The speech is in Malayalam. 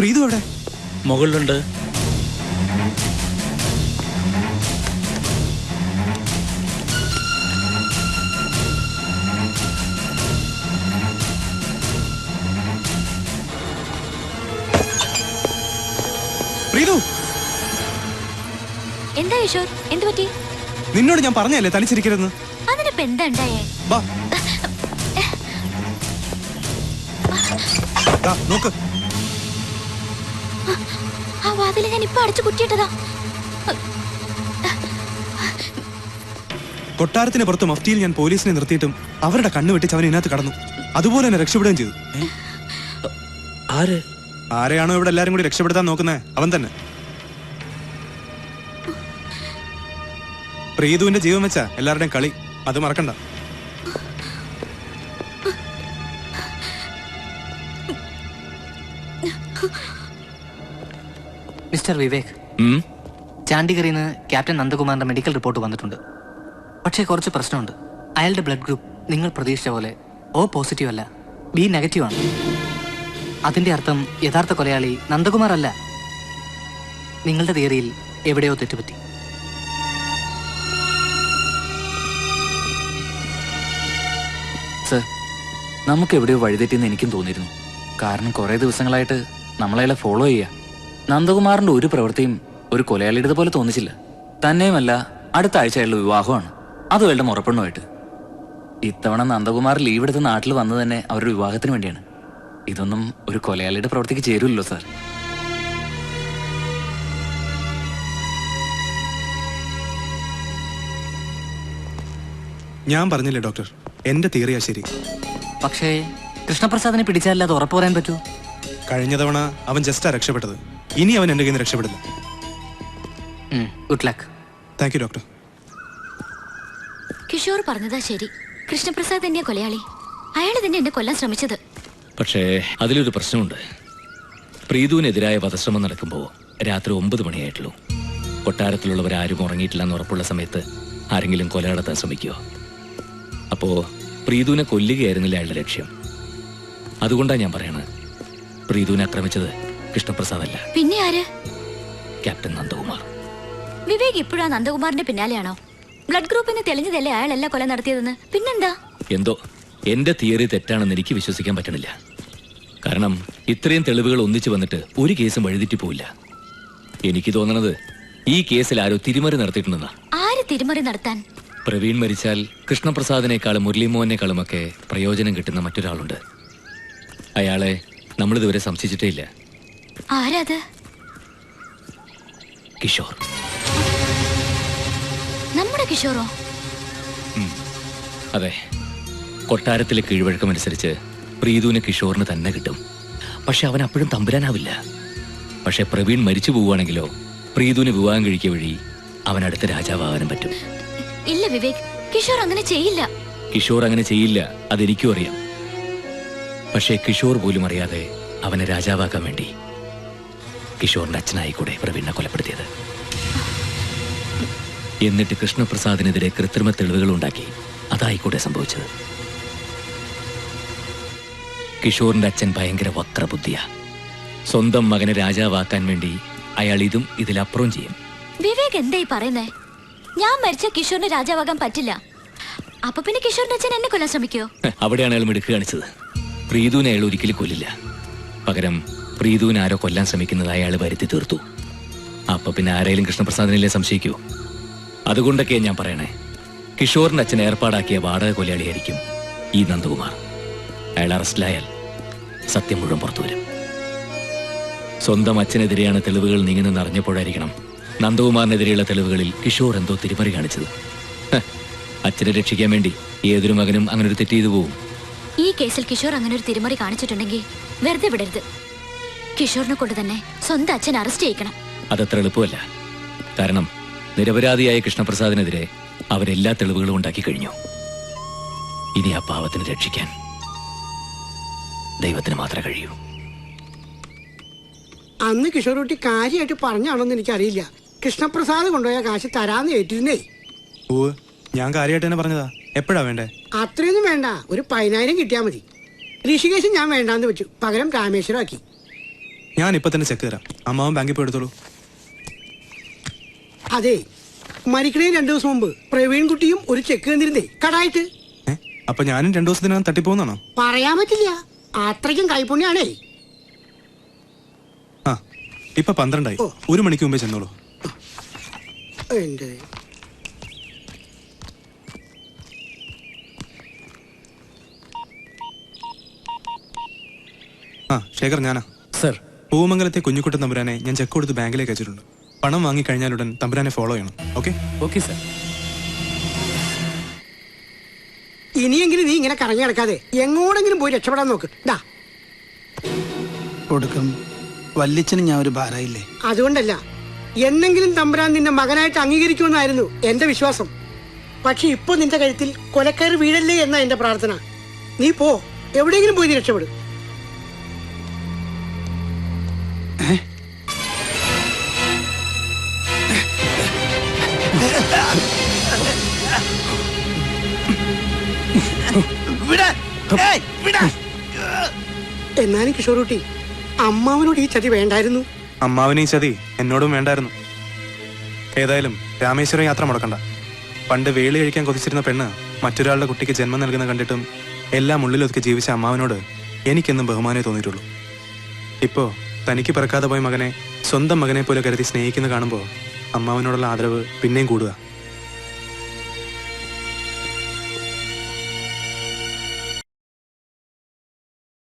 പ്രീതു എവിടെ? മുകളിലുണ്ട്. പ്രീതു, എന്താ ഈശ്വർ, എന്ത് പറ്റി? നിന്നോട് ഞാൻ പറഞ്ഞല്ലേ തനിച്ചിരിക്കരുതെന്ന്. അതിനിപ്പോ എന്താ ഉണ്ടായേ? നോക്ക്, ആ വാതില് ഞാൻ ഇപ്പൊ അടച്ചു കുറ്റിയിട്ടതാ. കൊട്ടാരത്തിന് പുറത്ത് മഫ്റ്റിയിൽ ഞാൻ പോലീസിനെ നിർത്തിയിട്ടും അവരുടെ കണ്ണ് വെട്ടിച്ച് അവൻ ഇതിനകത്ത് കടന്നു. അതുപോലെ തന്നെ രക്ഷപ്പെടുകയും ചെയ്തു. ആരെയാണോ ഇവിടെ എല്ലാരും കൂടി രക്ഷപ്പെടുത്താൻ നോക്കുന്നേ അവൻ തന്നെ. പ്രീതുവിന്റെ ജീവൻ വെച്ചാ എല്ലാവരുടെയും കളി, അത് മറക്കണ്ട. മിസ്റ്റർ വിവേക്, ചാണ്ടിഗറിൽ നിന്ന് ക്യാപ്റ്റൻ നന്ദകുമാറിന്റെ മെഡിക്കൽ റിപ്പോർട്ട് വന്നിട്ടുണ്ട്. പക്ഷേ കുറച്ച് പ്രശ്നമുണ്ട്. അയാളുടെ ബ്ലഡ് ഗ്രൂപ്പ് നിങ്ങൾ പ്രതീക്ഷിച്ച പോലെ O പോസിറ്റീവ് അല്ല, B നെഗറ്റീവ് ആണ്. അതിന്റെ അർത്ഥം യഥാർത്ഥ കൊലയാളി നന്ദകുമാർ അല്ല. നിങ്ങളുടെ തിയറിയിൽ എവിടെയോ തെറ്റുപറ്റി. സർ, നമുക്ക് എവിടെയോ വഴിതെറ്റിയെന്ന് എനിക്കും തോന്നിയിരുന്നു. കാരണം കുറെ ദിവസങ്ങളായിട്ട് നമ്മളയാളെ ഫോളോ ചെയ്യുക. നന്ദകുമാറിന്റെ ഒരു പ്രവൃത്തിയും ഒരു കൊലയാളിയുടെ പോലെ തോന്നിച്ചില്ല. തന്നെയുമല്ല, അടുത്ത ആഴ്ച അയാളുടെ വിവാഹമാണ്, അതും അയാളുടെ മുറപ്പെണ്ണുമായിട്ട്. ഇത്തവണ നന്ദകുമാർ ലീവ് എടുത്ത് നാട്ടിൽ വന്നത് തന്നെ അവരുടെ വിവാഹത്തിന് വേണ്ടിയാണ്. ഇതൊന്നും ഒരു കൊലയാളിയുടെ പ്രവൃത്തിക്ക് ചേരുമല്ലോ സാർ. ഞാൻ പറഞ്ഞില്ലേ ഡോക്ടർ, എന്റെ തിയറിയാ ശരി. പക്ഷേ കൃഷ്ണപ്രസാദിനെ പിടിച്ചാലേ അത് ഉറപ്പ് പറയാൻ പറ്റൂ. കഴിഞ്ഞ തവണ അവൻ ജസ്റ്റാ രക്ഷപ്പെട്ടത്. ഇനി അവൻ എന്റെ കയ്യിൽ നിന്ന് രക്ഷപ്പെടില്ല. Good luck. Thank you doctor. Kishore പറഞ്ഞതാ ശരി. കൃഷ്ണപ്രസാദ് തന്നെയാ കൊലയാളി. അയാൾ തന്നെ എന്നെ കൊല്ലാൻ ശ്രമിച്ചത്. പക്ഷേ അതിലൊരു പ്രശ്നമുണ്ട്. പ്രീതുവിനെതിരായ വധശ്രമം നടക്കുമ്പോൾ രാത്രി 9 മണിയായിട്ടുള്ളൂ. കൊട്ടാരത്തിലുള്ളവരാരും ഉറങ്ങിയിട്ടില്ലെന്ന് ഉറപ്പുള്ള സമയത്ത് ആരെങ്കിലും കൊല നടത്താൻ ശ്രമിക്കുമോ? അപ്പോ പ്രീതുവിനെ കൊല്ലുകയായിരുന്നില്ല അയാളുടെ ലക്ഷ്യം. അതുകൊണ്ടാണ് ഞാൻ പറയണത്, പ്രീതുവിനെ ആക്രമിച്ചത് കൃഷ്ണപ്രസാദ് അല്ല, പിന്നെ ആര്? ക്യാപ്റ്റൻ നന്ദകുമാർ. വിവേക് ഇപ്പോഴാ നന്ദകുമാറിന്റെ പിന്നാലെയാണോ? ബ്ലഡ് ഗ്രൂപ്പിന് തെളിഞ്ഞതല്ലേ അയാളല്ല കൊല നടത്തിയതെന്ന്. പിന്നെന്താ? എന്തോ എന്റെ തിയറി തെറ്റാണെന്ന് എനിക്ക് വിശ്വസിക്കാൻ പറ്റണില്ല. കാരണം ഇത്രയും തെളിവുകൾ ഒന്നിച്ചു വന്നിട്ട് ഒരു കേസും വഴിതെറ്റി പോയില്ല. എനിക്ക് തോന്നണത് ഈ കേസിൽ ആരോ തിരിമറി നടത്തിയിട്ടുണ്ടെന്നാ. ആര് തിരിമറി നടത്താൻ? പ്രവീൺ മരിച്ചാൽ കൃഷ്ണപ്രസാദിനേക്കാളും മുരളീമോഹനേക്കാളുമൊക്കെ പ്രയോജനം കിട്ടുന്ന മറ്റൊരാളുണ്ട്. അയാളെ നമ്മളിതുവരെ സംശയിച്ചിട്ടേ ഇല്ല. ആരാത്? കിഷോർ. നമ്മുടെ കിഷോറോ? അതെ, കൊട്ടാരത്തിലെ കീഴ്വഴക്കമനുസരിച്ച് പ്രീതുവിന് കിഷോറിന് തന്നെ കിട്ടും. പക്ഷെ അവൻ അപ്പോഴും തമ്പുരാനാവില്ല. പക്ഷെ പ്രവീൺ മരിച്ചു പോവുകയാണെങ്കിലോ പ്രീതുവിന് വിവാഹം കഴിക്കുക വഴി അവൻ അടുത്ത രാജാവാകാനും പറ്റും. ഇല്ല വിവേക്, കിഷോർ അങ്ങനെ ചെയ്യില്ല. കിഷോർ അങ്ങനെ ചെയ്യില്ല, അതെനിക്കും അറിയാം. പക്ഷേ കിഷോർ പോലും അറിയാതെ അവനെ രാജാവാക്കാൻ വേണ്ടി കിഷോറിന്റെ അച്ഛനായിക്കൂടെ പ്രവീണിനെ കൊലപ്പെടുത്തിയത്. എന്നിട്ട് കൃഷ്ണപ്രസാദിനെതിരെ കൃത്രിമ തെളിവുകൾ ഉണ്ടാക്കി അതായിക്കൂടെ സംഭവിച്ചത്. കിഷോറിന്റെ അച്ഛൻ ഭയങ്കര വക്രബുദ്ധിയാ. സ്വന്തം മകനെ രാജാവാക്കാൻ വേണ്ടി അയാൾ ഇതും ഇതിലപ്പുറം ചെയ്യും. വിവേക് എന്തായി പറയുന്നേ? ഞാൻ മരിച്ച കിഷോറിന് രാജാവാകാൻ പറ്റില്ല. അപ്പൊ പിന്നെ കിഷോറിന്റെ അച്ഛൻ എന്നെ കൊല്ലാൻ ശ്രമിക്കോ? അവിടെയാണ് അയാൾ മിടുക്ക് കാണിച്ചത്. പ്രീതുവിനെ അയാൾ ഒരിക്കലും കൊല്ലില്ല. പകരം പ്രീതുവിനെ ആരോ കൊല്ലാൻ ശ്രമിക്കുന്നത് അയാൾ വരുത്തി തീർത്തു. അപ്പൊ പിന്നെ ആരെങ്കിലും കൃഷ്ണപ്രസാദിനെ സംശയിക്കൂ? അതുകൊണ്ടൊക്കെ ഞാൻ പറയണേ, കിഷോറിന്റെ അച്ഛൻ ഏർപ്പാടാക്കിയ വാടക കൊലയാളിയായിരിക്കും ഈ നന്ദകുമാർ. അയാൾ അറസ്റ്റിലായാൽ സത്യം മുഴുവൻ പുറത്തു വരും. സ്വന്തം അച്ഛനെതിരെയാണ് തെളിവുകൾ നീങ്ങുന്നെന്ന് അറിഞ്ഞപ്പോഴായിരിക്കണം നന്ദകുമാറിനെതിരെയുള്ള തെളിവുകളിൽ കിഷോർ എന്തോ തിരിമറി കാണിച്ചത്. അച്ഛനെ രക്ഷിക്കാൻ വേണ്ടി ഏതൊരു മകനും അങ്ങനെ ഒരു തെറ്റ് ചെയ്തു പോവും. ഈ കേസിൽ കിഷോർ അങ്ങനെ ഒരു തിരിമറി കാണിച്ചിട്ടുണ്ടെങ്കിൽ വെറുതെ വിടരുത്. കിഷോറിനെ കൊണ്ട് തന്നെ സ്വന്തം അച്ഛൻ അറസ്റ്റ് ചെയ്യിക്കണം. അതത്ര എളുപ്പമല്ല. കാരണം നിരപരാധിയായ കൃഷ്ണപ്രസാദിനെതിരെ അവരെല്ലാ തെളിവുകളും ഉണ്ടാക്കി കഴിഞ്ഞു. ഇനി ആ പാവത്തിനെ രക്ഷിക്കാൻ ദൈവത്തിന് മാത്രമേ കഴിയൂ. അന്ന് കിഷോർകുട്ടി കാര്യമായിട്ട് പറഞ്ഞാണോന്ന് എനിക്കറിയില്ല. കൃഷ്ണപ്രസാദ് കൊണ്ടുപോയ കാശ് തരാന്ന് ഏറ്റിരുന്നേ. ഓ, ഞാൻ കാര്യമായിട്ട് തന്നെ പറഞ്ഞതാ. എപ്പോഴാ വേണ്ടേ? അത്രയൊന്നും വേണ്ട, ഒരു 10,000 കിട്ടിയാൽ മതി. ഋഷികേശൻ ഞാൻ വേണ്ടാന്ന് വെച്ചു, പകരം രാമേശ്വരം ആക്കി. ഞാൻ ഇപ്പൊ തന്നെ ചെക്ക് തരാം. അമ്മാവൻ ബാങ്കിൽ പോയി എടുത്തോളൂ. അതെ, മരിക്കണേ 2 ദിവസം മുമ്പ് പ്രവീൺ കുട്ടിയും ഒരു ചെക്ക് തന്നിരുന്നേ കടായിട്ട്. അപ്പൊ ഞാനും 2 ദിവസത്തിനകം തട്ടിപ്പോന്നാണോ? പറയാൻ പറ്റില്ല, അത്രയ്ക്കും കൈപ്പുണ്യാണേ. ആ ഇപ്പൊ 12 ഓ. 1 മണിക്ക് മുമ്പേ ചെന്നോളൂ. എന്റെ ആ ശേഖർ, ഞാനാ സർ. പൂമംഗലത്തെ കുഞ്ഞുകുട്ടൻ തമ്പുരാനെ ഞാൻ ചെക്ക് കൊടുത്ത് ബാങ്കിലേക്ക് അയച്ചിട്ടുണ്ട്. പണം വാങ്ങിക്കഴിഞ്ഞാലുടൻ തമ്പുരാനെ ഫോളോ ചെയ്യണം. ഓക്കെ? Okay sir. ഇനിയെങ്കിലും നീ ഇങ്ങനെ കറങ്ങി നടക്കാതെ എങ്ങോടെങ്കിലും പോയി രക്ഷപ്പെടാൻ നോക്ക്. ദാ കൊടുക്കും. വല്യച്ഛന് ഞാൻ ഒരു ഭാരമില്ലേ? അതുകൊണ്ടല്ല, എന്നെങ്കിലും തമ്പുരാൻ നിന്നെ മകനായിട്ട് അംഗീകരിക്കുമെന്നായിരുന്നു എന്റെ വിശ്വാസം. പക്ഷെ ഇപ്പൊ നിന്റെ കഴുത്തിൽ കൊലക്കയറി വീഴല്ലേ എന്നാ എന്റെ പ്രാർത്ഥന. നീ പോ, എവിടെയെങ്കിലും പോയി നീ രക്ഷപ്പെടും. എന്നാലും കിഷോറുട്ടി, അമ്മാവനോട് ഈ ചതി വേണ്ടായിരുന്നു. അമ്മാവന് ഈ ചതി എന്നോടും വേണ്ടായിരുന്നു. ഏതായാലും രാമേശ്വരം യാത്ര മുടക്കണ്ട. പണ്ട് വേളി കഴിക്കാൻ കൊതിച്ചിരുന്ന പെണ്ണ് മറ്റൊരാളുടെ കുട്ടിക്ക് ജന്മം നൽകുന്ന കണ്ടിട്ടും എല്ലാം ഉള്ളിലൊതുക്കി ജീവിച്ച അമ്മാവനോട് എനിക്കെന്നും ബഹുമാനേ തോന്നിയിട്ടുള്ളൂ. ഇപ്പോ തനിക്ക് പിറക്കാതെ പോയ മകനെ സ്വന്തം മകനെ പോലെ കരുതി സ്നേഹിക്കുന്ന കാണുമ്പോൾ അമ്മാവനോടുള്ള ആദരവ് പിന്നെയും കൂടുക.